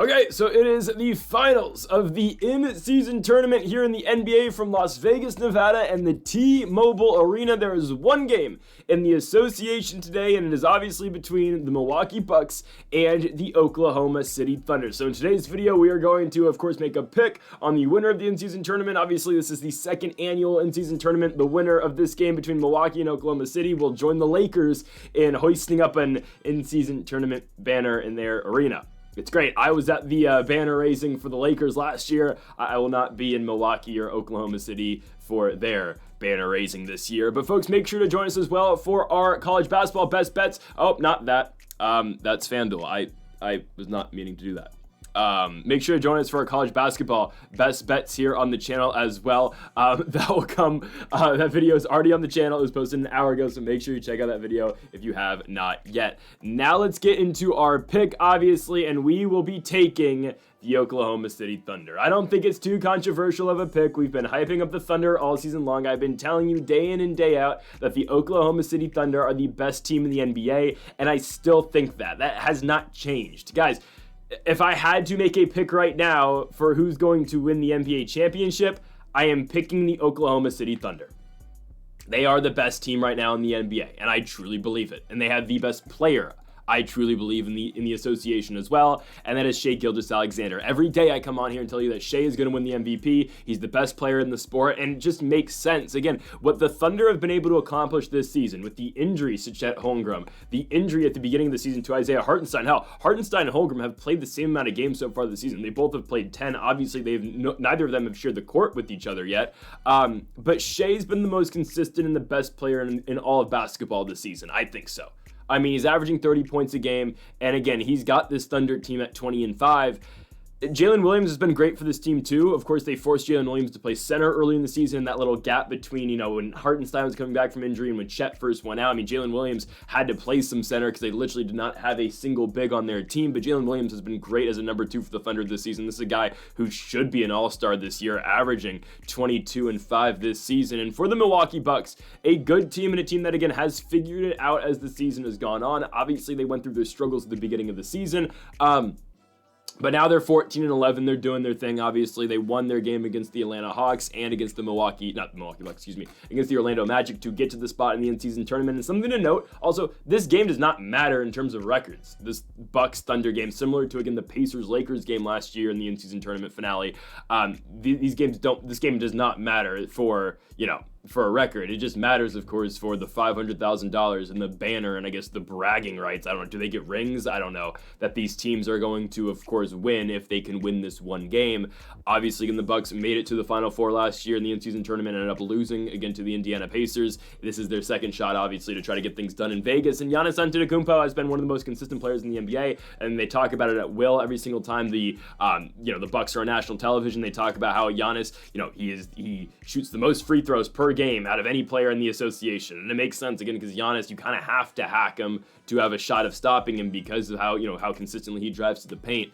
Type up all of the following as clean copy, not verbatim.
Okay, so it is the finals of the in-season tournament here in the NBA from Las Vegas, Nevada, and the T-Mobile Arena. There is one game in the association today, and it is obviously between the Milwaukee Bucks and the Oklahoma City Thunder. So in today's video, we are going to, of course, make a pick on the winner of the in-season tournament. Obviously, this is the second annual in-season tournament. The winner of this game between Milwaukee and Oklahoma City will join the Lakers in hoisting up an in-season tournament banner in their arena. It's great. I was at the banner raising for the Lakers last year. I will not be in Milwaukee or Oklahoma City for their banner raising this year. But folks, make sure to join us as well for our college basketball best bets. Oh, not that. That's FanDuel. I was not meaning to do that. Make sure to join us for our college basketball best bets here on the channel as well. That will come, that video is already on the channel. It was posted an hour ago, so make sure you check out that video if you have not yet. Now let's get into our pick, obviously, and we will be taking the Oklahoma City Thunder. I don't think it's too controversial of a pick. We've been hyping up the Thunder all season long. I've been telling you day in and day out that the Oklahoma City Thunder are the best team in the NBA, and I still think that. That has not changed. Guys, if I had to make a pick right now for who's going to win the NBA championship, I am picking the Oklahoma City Thunder. They are the best team right now in the NBA, and I truly believe it. And they have the best player, I truly believe, in the association as well, and that is Shai Gilgeous-Alexander. Every day I come on here and tell you that Shai is going to win the MVP. He's the best player in the sport, and it just makes sense. Again, what the Thunder have been able to accomplish this season with the injuries to Chet Holmgren, the injury at the beginning of the season to Isaiah Hartenstein. Hell, Hartenstein and Holmgren have played the same amount of games so far this season. They both have played 10. Obviously, neither of them have shared the court with each other yet. But Shai's been the most consistent and the best player in all of basketball this season. I think so. I mean, he's averaging 30 points a game, and again, he's got this Thunder team at 20-5. Jalen Williams has been great for this team too. Of course, they forced Jalen Williams to play center early in the season. That little gap between, when Hartenstein was coming back from injury and when Chet first went out. I mean, Jalen Williams had to play some center because they literally did not have a single big on their team. But Jalen Williams has been great as a number 2 for the Thunder this season. This is a guy who should be an all-star this year, averaging 22-5 this season. And for the Milwaukee Bucks, a good team and a team that, again, has figured it out as the season has gone on. Obviously, they went through their struggles at the beginning of the season. But now they're 14-11. They're doing their thing. Obviously, they won their game against the Atlanta Hawks and against the against the Orlando Magic to get to the spot in the in-season tournament. And something to note, also, this game does not matter in terms of records. This Bucks-Thunder game, similar to, again, the Pacers-Lakers game last year in the in-season tournament finale, this game does not matter for a record. It just matters, of course, for the $500,000 and the banner and I guess the bragging rights. I don't know. Do they get rings? I don't know. That these teams are going to, of course, win if they can win this one game. Obviously, the Bucks made it to the Final Four last year in the in-season tournament and ended up losing again to the Indiana Pacers. This is their second shot, obviously, to try to get things done in Vegas. And Giannis Antetokounmpo has been one of the most consistent players in the NBA, and they talk about it at will every single time the Bucks are on national television. They talk about how Giannis, he shoots the most free throws per game out of any player in the association. And it makes sense, again, because Giannis, you kind of have to hack him to have a shot of stopping him because of how consistently he drives to the paint.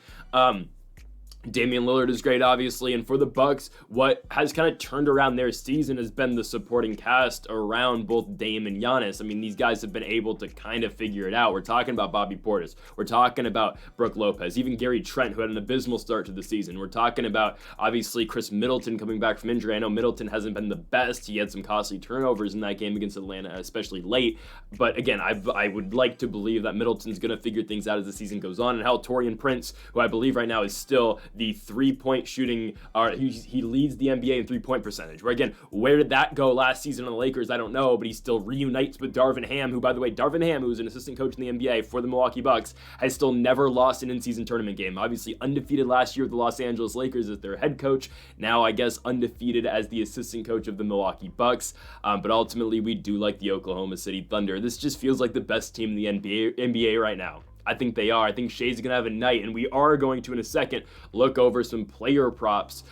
Damian Lillard is great, obviously, and for the Bucks, what has kind of turned around their season has been the supporting cast around both Dame and Giannis. I mean, these guys have been able to kind of figure it out. We're talking about Bobby Portis. We're talking about Brook Lopez, even Gary Trent, who had an abysmal start to the season. We're talking about, obviously, Chris Middleton coming back from injury. I know Middleton hasn't been the best. He had some costly turnovers in that game against Atlanta, especially late. But again, I would like to believe that Middleton's going to figure things out as the season goes on. And how Taurean Prince, who I believe right now is still the three-point shooting, he leads the NBA in three-point percentage. Where again, where did that go last season on the Lakers? I don't know, but he still reunites with Darvin Ham, who, by the way, Darvin Ham, who was an assistant coach in the NBA for the Milwaukee Bucks, has still never lost an in-season tournament game. Obviously undefeated last year with the Los Angeles Lakers as their head coach. Now, I guess, undefeated as the assistant coach of the Milwaukee Bucks. But ultimately, we do like the Oklahoma City Thunder. This just feels like the best team in the NBA right now. I think they are. I think Shai's going to have a night, and we are going to, in a second, look over some player props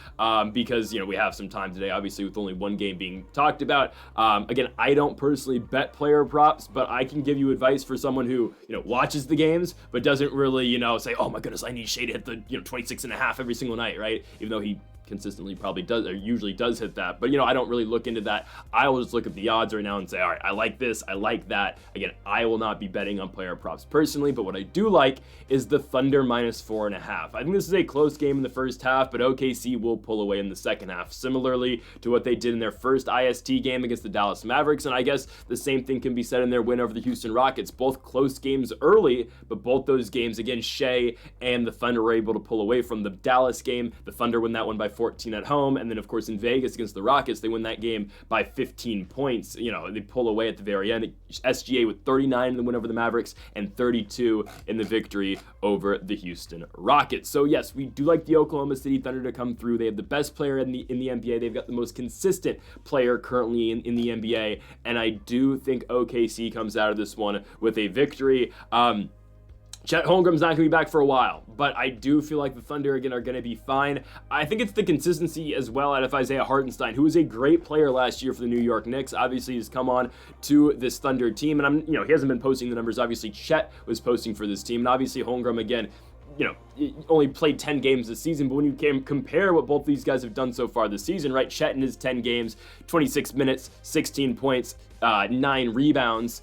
because, we have some time today, obviously, with only one game being talked about. Again, I don't personally bet player props, but I can give you advice for someone who, watches the games, but doesn't really, say, oh my goodness, I need Shai to hit the, 26.5 every single night, right? Even though he consistently probably does, or usually does hit that. But, I don't really look into that. I will just look at the odds right now and say, all right, I like this, I like that. Again, I will not be betting on player props personally, but what I do like is the Thunder -4.5. I think this is a close game in the first half, but OKC will pull away in the second half, similarly to what they did in their first IST game against the Dallas Mavericks. And I guess the same thing can be said in their win over the Houston Rockets. Both close games early, but both those games, again, Shea and the Thunder were able to pull away from. The Dallas game, the Thunder win that one by 14 at home, and then of course in Vegas against the Rockets, they win that game by 15 points. They pull away at the very end. SGA with 39 in the win over the Mavericks and 32 in the victory over the Houston Rockets. So yes, we do like the Oklahoma City Thunder to come through. They have the best player in the NBA. They've got the most consistent player currently in the NBA, and I do think OKC comes out of this one with a victory. Chet Holmgren's not going to be back for a while, but I do feel like the Thunder, again, are going to be fine. I think it's the consistency as well out of Isaiah Hartenstein, who was a great player last year for the New York Knicks. Obviously, he's come on to this Thunder team, and he hasn't been posting the numbers. Obviously, Chet was posting for this team, and obviously Holmgren, again, only played 10 games this season, but when you can compare what both these guys have done so far this season, right? Chet in his 10 games, 26 minutes, 16 points, 9 rebounds.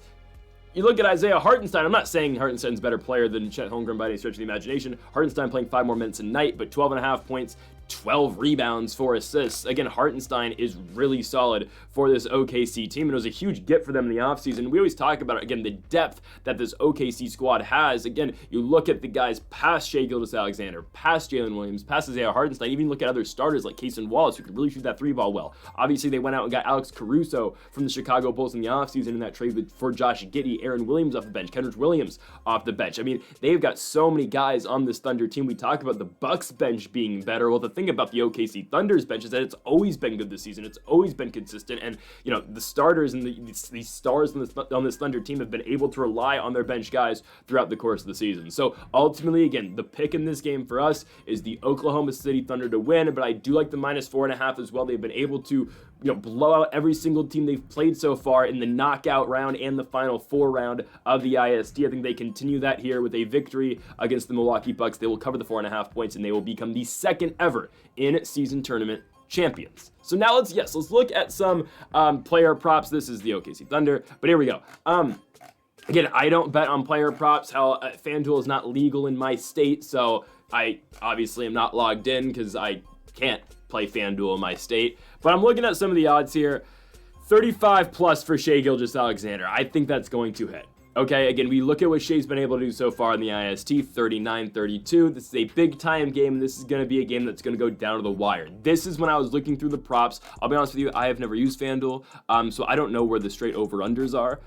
You look at Isaiah Hartenstein. I'm not saying Hartenstein's a better player than Chet Holmgren by any stretch of the imagination. Hartenstein playing 5 more minutes a night, but 12.5 points, 12 rebounds, 4 assists. Again, Hartenstein is really solid for this OKC team, and it was a huge get for them in the offseason. We always talk about, again, the depth that this OKC squad has. Again, you look at the guys past Shai Gilgeous-Alexander, past Jalen Williams, past Isaiah Hartenstein, even look at other starters like Cason Wallace, who could really shoot that 3-ball well. Obviously, they went out and got Alex Caruso from the Chicago Bulls in the offseason in that trade for Josh Giddey, Aaron Williams off the bench, Kendrick Williams off the bench. I mean, they've got so many guys on this Thunder team. We talk about the Bucks bench being better. Well, the thing about the OKC Thunder's bench is that it's always been good this season. It's always been consistent, and the starters and these stars on this Thunder team have been able to rely on their bench guys throughout the course of the season. So ultimately, again, the pick in this game for us is the Oklahoma City Thunder to win, but I do like the -4.5 as well. They've been able to blow out every single team they've played so far in the knockout round and the Final Four round of the IST. I think they continue that here with a victory against the Milwaukee Bucks. They will cover the 4.5 points, and they will become the second ever in-season tournament champions. So now let's look at some player props. This is the OKC Thunder, but here we go. Again, I don't bet on player props. Hell, FanDuel is not legal in my state, so I obviously am not logged in because I can't play FanDuel in my state. But I'm looking at some of the odds here. 35 plus for Shai Gilgeous-Alexander. I think that's going to hit. Okay, again, we look at what Shai's been able to do so far in the IST, 39-32. This is a big-time game. This is going to be a game that's going to go down to the wire. This is when I was looking through the props. I'll be honest with you, I have never used FanDuel, so I don't know where the straight over-unders are.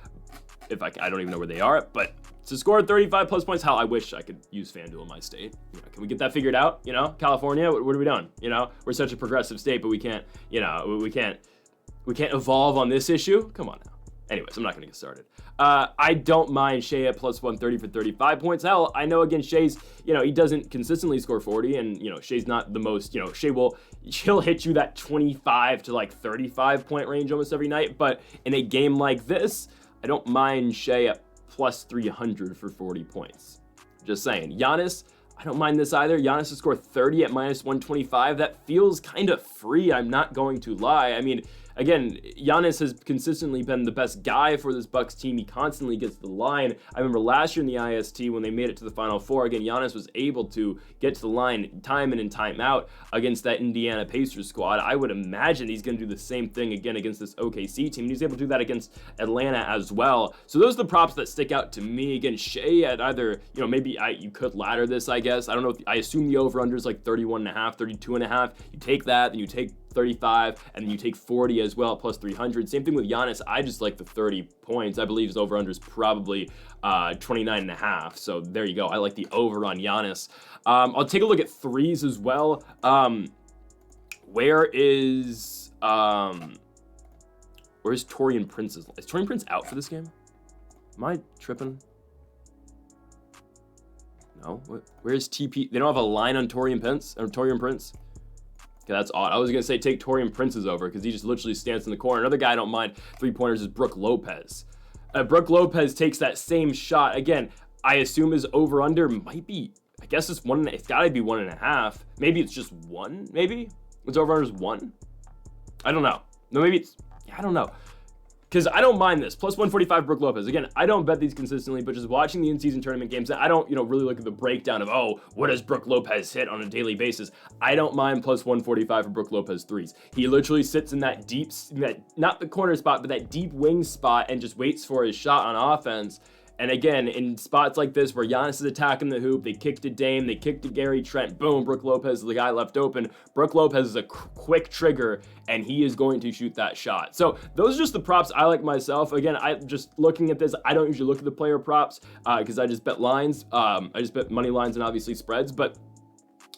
I don't even know where they are, but to score 35 plus points, hell, I wish I could use FanDuel in my state. Can we get that figured out? California, what are we doing? We're such a progressive state, but we can't evolve on this issue. Come on now. Anyways, I'm not going to get started. I don't mind Shai at plus 130 for 35 points. Hell, I know again, Shai's, he doesn't consistently score 40, and, Shai's not the most, he'll hit you that 25 to like 35 point range almost every night. But in a game like this, I don't mind Shai at plus 300 for 40 points. Just saying. Giannis, I don't mind this either. Giannis to score 30 at minus 125. That feels kind of free, I'm not going to lie. I mean, again, Giannis has consistently been the best guy for this Bucks team. He constantly gets the line. I remember last year in the IST when they made it to the Final Four, again, Giannis was able to get to the line time in and time out against that Indiana Pacers squad. I would imagine he's going to do the same thing again against this OKC team. He's able to do that against Atlanta as well. So those are the props that stick out to me. Again, Shai at either, maybe you could ladder this, I guess. I don't know. I assume the over-under is like 31.5, 32.5. You take that, then you take 35, and then you take 40 as well at plus 300. Same thing with Giannis. I just like the 30 points. I believe his over-under is probably 29.5. So there you go. I like the over on Giannis. I'll take a look at threes as well. Where's Taurean Prince? Is Taurean Prince out for this game? Am I tripping? No. Where's TP? They don't have a line on Taurean Prince. Okay, that's odd. I was going to say take Taurean Prince's over because he just literally stands in the corner. Another guy I don't mind three-pointers is Brook Lopez. Brook Lopez takes that same shot. Again, I assume his over-under might be, I guess it's got to be 1.5. Maybe it's just 1, maybe? Its over-under is 1. I don't know. No, maybe it's, I don't know. Because I don't mind this. Plus 145 Brook Lopez. Again, I don't bet these consistently, but just watching the in-season tournament games, I don't, really look at the breakdown of, oh, what does Brook Lopez hit on a daily basis? I don't mind plus 145 for Brook Lopez threes. He literally sits in that deep, not the corner spot, but that deep wing spot and just waits for his shot on offense. And again, in spots like this where Giannis is attacking the hoop, they kick to Dame, they kick to Gary Trent, boom, Brook Lopez is the guy left open. Brook Lopez is a quick trigger, and he is going to shoot that shot. So those are just the props I like myself. Again, I just looking at this, I don't usually look at the player props because I just bet lines. I just bet money lines and obviously spreads, but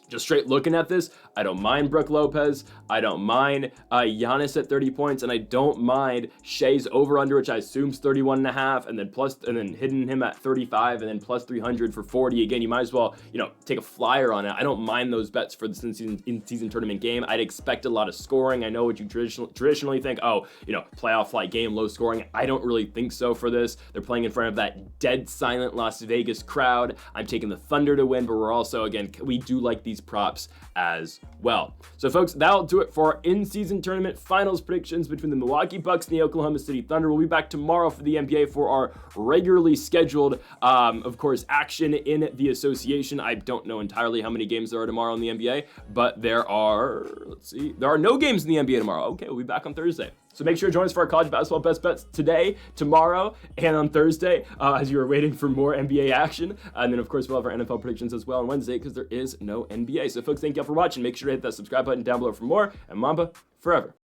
just straight looking at this, I don't mind Brook Lopez. I don't mind Giannis at 30 points, and I don't mind Shea's over/under, which I assume is 31.5, and then hitting him at 35, and then plus 300 for 40. Again, you might as well, take a flyer on it. I don't mind those bets for the in-season tournament game. I'd expect a lot of scoring. I know what you traditionally think. Oh, playoff like game, low scoring. I don't really think so for this. They're playing in front of that dead silent Las Vegas crowd. I'm taking the Thunder to win, but we're also, again, we do like these props as well. So folks, that'll do it for our in-season tournament finals predictions between the Milwaukee Bucks and the Oklahoma City Thunder. We'll be back tomorrow for the NBA for our regularly scheduled, of course, action in the association. I don't know entirely how many games there are tomorrow in the NBA, but there are no games in the NBA tomorrow. Okay, we'll be back on Thursday. So make sure to join us for our college basketball best bets today, tomorrow, and on Thursday as you are waiting for more NBA action. And then, of course, we'll have our NFL predictions as well on Wednesday because there is no NBA. So, folks, thank you all for watching. Make sure to hit that subscribe button down below for more. And Mamba forever.